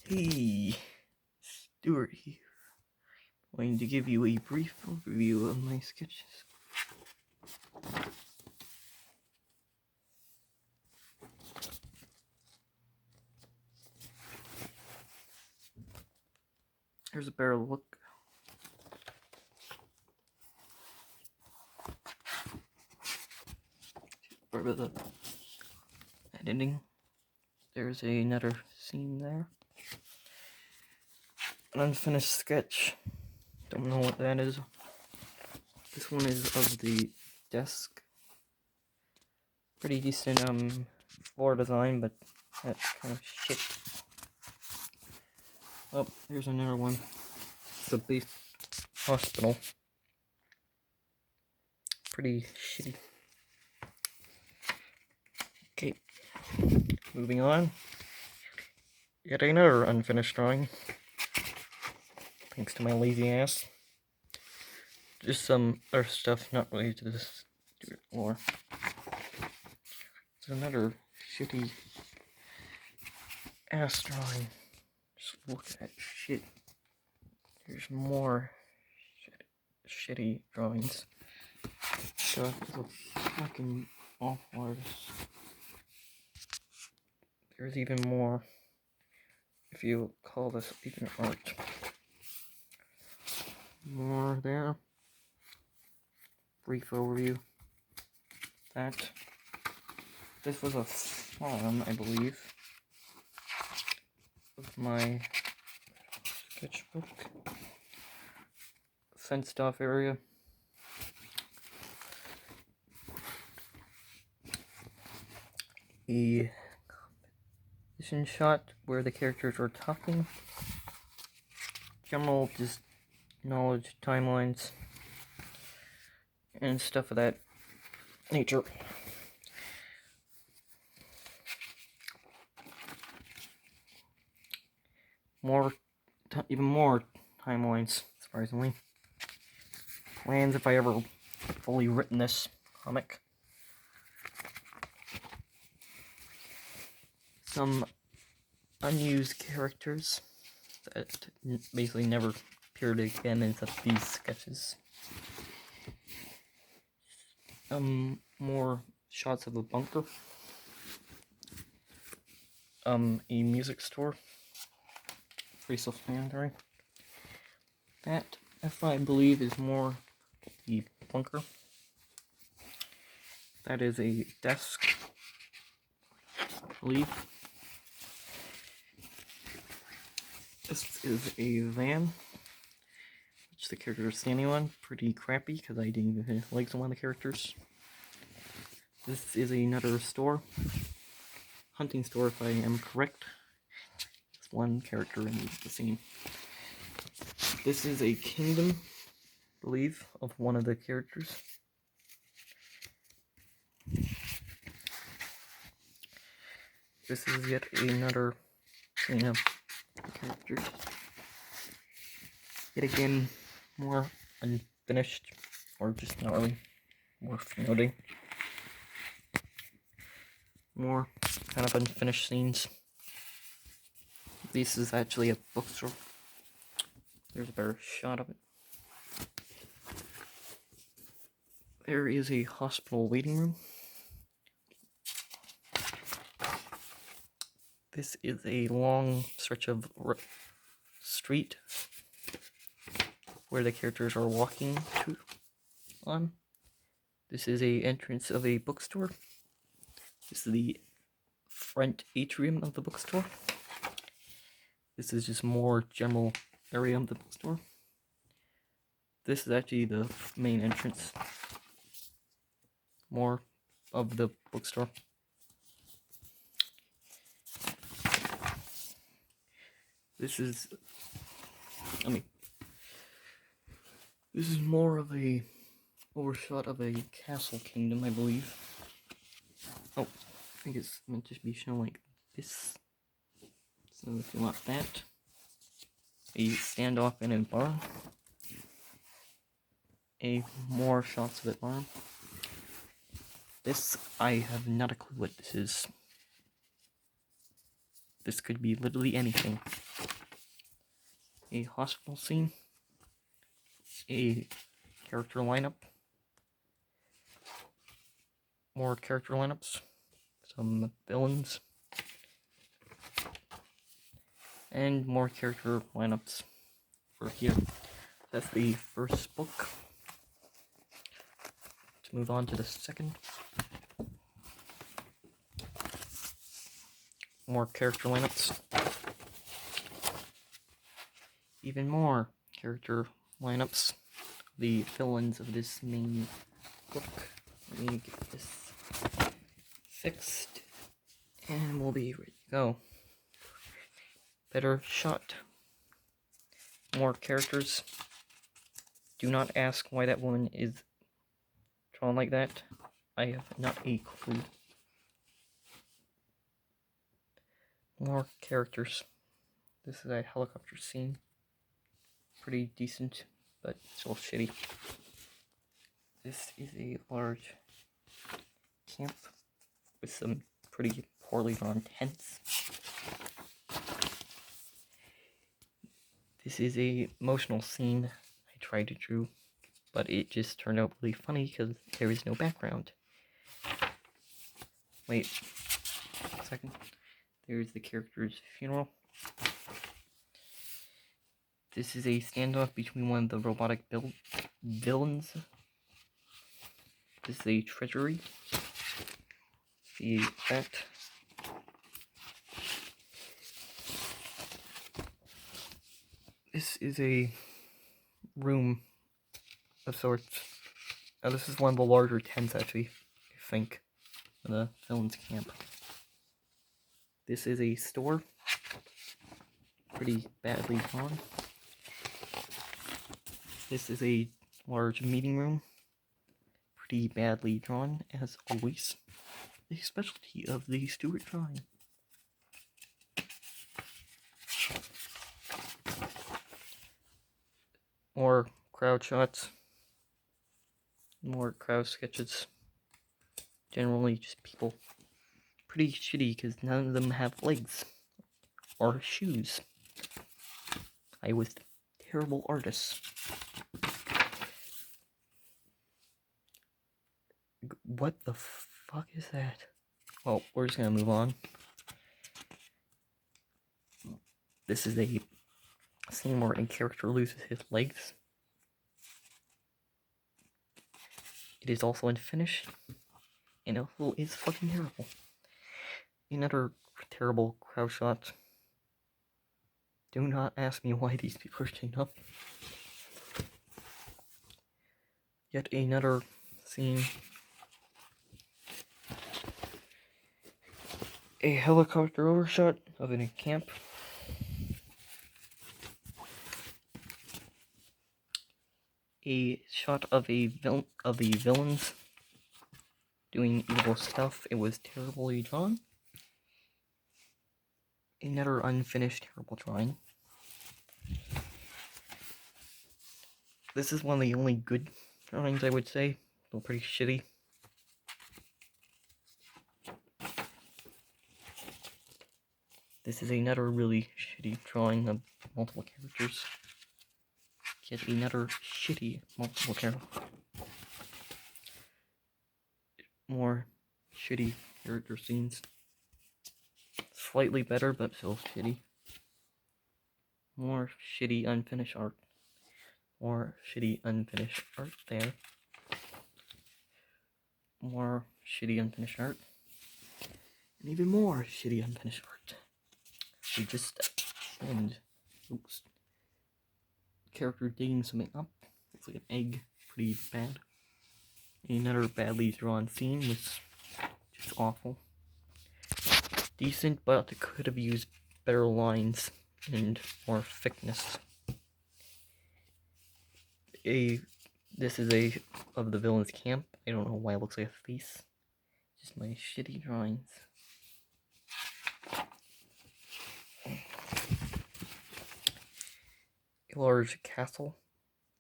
Hey, Stuart here. I'm going to give you a brief overview of my sketches. Here's a better look. Part of the editing. There's another scene there. An unfinished sketch. Don't know what that is. This one is of the desk. Pretty decent floor design, but that's kind of shit. Oh, here's another one. It's a base hospital. Pretty shitty. Okay, moving on. Yet another unfinished drawing. Thanks to my lazy ass. Just some other stuff not related to this lore. It's another shitty ass drawing. Just look at that shit. There's more shitty drawings. God is a fucking awful artist. There's even more, if you call this even art. More there. Brief overview. This was a farm, I believe, of my sketchbook. Fenced off area. A composition shot where the characters were talking. General just knowledge, timelines, and stuff of that nature. Even more timelines, surprisingly. Plans if I ever fully written this comic. Some unused characters that basically never appeared again in these sketches. More shots of a bunker. A music store. Pretty self-explanatory. That, if I believe, is more the bunker. That is a desk, I believe. This is a van, which the characters are standing on. Pretty crappy, because I didn't even hit legs on one of the characters. This is another store. Hunting store, if I am correct. Just one character in the scene. This is a kingdom, I believe, of one of the characters. This is yet another scene of characters. Yet again, more unfinished, or just not really worth noting. More kind of unfinished scenes. This is actually a bookstore. There's a better shot of it. There is a hospital waiting room. This is a long stretch of street where the characters are walking on. This is a entrance of a bookstore. This is the front atrium of the bookstore. This is just more general area of the bookstore. This is actually the main entrance. More of the bookstore. This is more of a overshot of a castle kingdom, I believe. Oh, I think it's meant to be shown like this. So if you want that, a standoff in a barn. More shots of it barn. This, I have not a clue what this is. This could be literally anything. a hospital scene, a character lineup, more character lineups, some villains, and more character lineups for here. That's the first book. Let's move on to the second. More character lineups. Even more character lineups. The villains of this main book. Let me get this fixed, and we'll be ready to go. Better shot. More characters. Do not ask why that woman is drawn like that. I have not a clue. More characters. This is a helicopter scene. Pretty decent, but still shitty. This is a large camp with some pretty poorly drawn tents. This is a emotional scene I tried to draw, but it just turned out really funny because there is no background. Wait a second. There's the character's funeral. This is a standoff between one of the robotic villains. This is a treasury. See that. This is a room of sorts. Now this is one of the larger tents, actually, I think, in the villain's camp. This is a store. Pretty badly drawn. This is a large meeting room. Pretty badly drawn, as always. The specialty of the Stuart drawing. More crowd shots. More crowd sketches. Generally just people. Pretty shitty because none of them have legs. Or shoes. I was terrible artists. What the fuck is that? Well, we're just gonna move on. This is a scene where a character loses his legs. It is also unfinished, and it also is fucking terrible. Another terrible crowd shot. Do not ask me why these people are chained up. Yet another scene. A helicopter overshot of a camp. A shot of the villains doing evil stuff. It was terribly drawn. Another unfinished terrible drawing. This is one of the only good drawings, I would say. Still pretty shitty. This is another really shitty drawing of multiple characters. Yet another shitty multiple characters. More shitty character scenes. Slightly better, but still shitty. More shitty unfinished art. More shitty unfinished art there. More shitty unfinished art. And even more shitty unfinished art. We just and oops. Character digging something up. Looks like an egg. Pretty bad. Another badly drawn scene was just awful. Decent, but it could have used better lines and more thickness. This is a of the villain's camp. I don't know why it looks like a face. Just my shitty drawings. A large castle.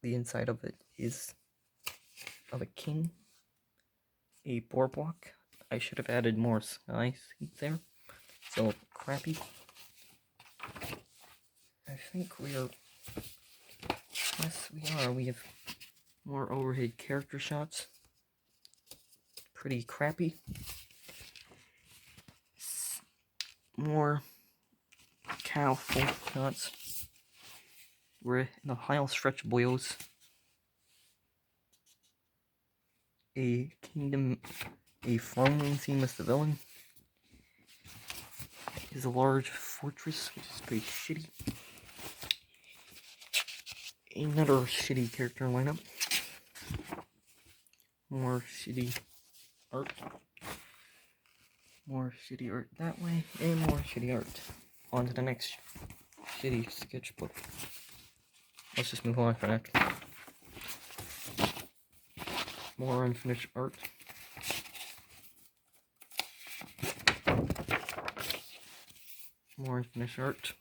The inside of it is of a king. A boardwalk. I should have added more sky seats there. So crappy. I think we are Yes, we are. We have more overhead character shots. Pretty crappy. More cow full shots. We're in the final stretch, boys. A kingdom, a throne scene with the villain. Is a large fortress, which is pretty shitty. Another shitty character lineup. More shitty art. More shitty art that way, and more shitty art. On to the next shitty sketchbook. Let's just move on for that. More unfinished art. More unfinished art.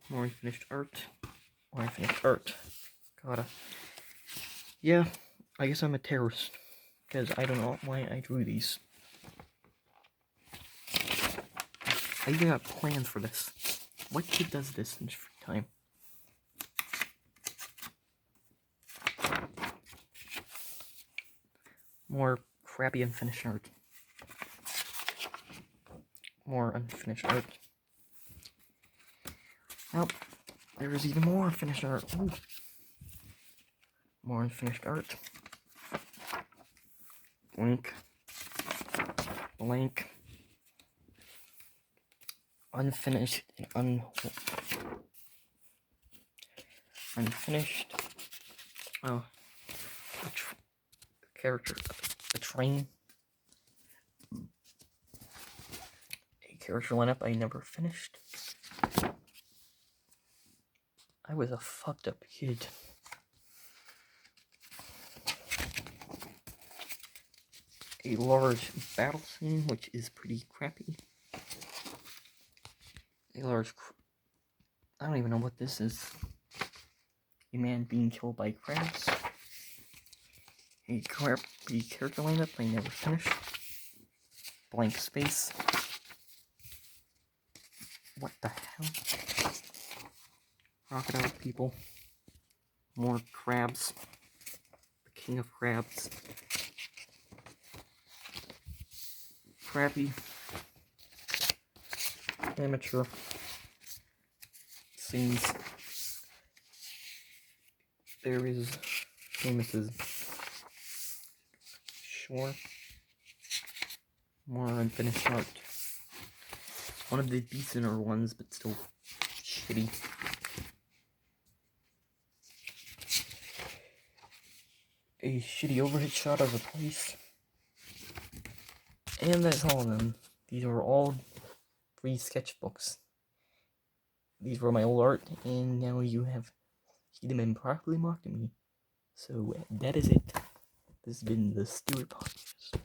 More unfinished art. More unfinished art. Gotta. Yeah, I guess I'm a terrorist. Because I don't know why I drew these. I even got plans for this. What kid does this in his free time? More crappy unfinished art. More unfinished art. Oh, there's even more unfinished art. Ooh. More unfinished art. Blank. Blank. Unfinished. Unfinished. Oh. Character. A train. A character lineup I never finished. I was a fucked up kid. A large battle scene, which is pretty crappy. A large... I don't even know what this is. A man being killed by crabs. A crappy character lineup I never finished. Blank space. What the hell? Crocodile people. More crabs. The king of crabs. Crappy. Amateur. Scenes. There is famous Shore. More unfinished art. One of the decenter ones, but still shitty. A shitty overhead shot of a place. And that's all of them. These are all free sketchbooks. These were my old art, and now you have seen them improperly mocked me. So that is it. This has been the Stewart Podcast.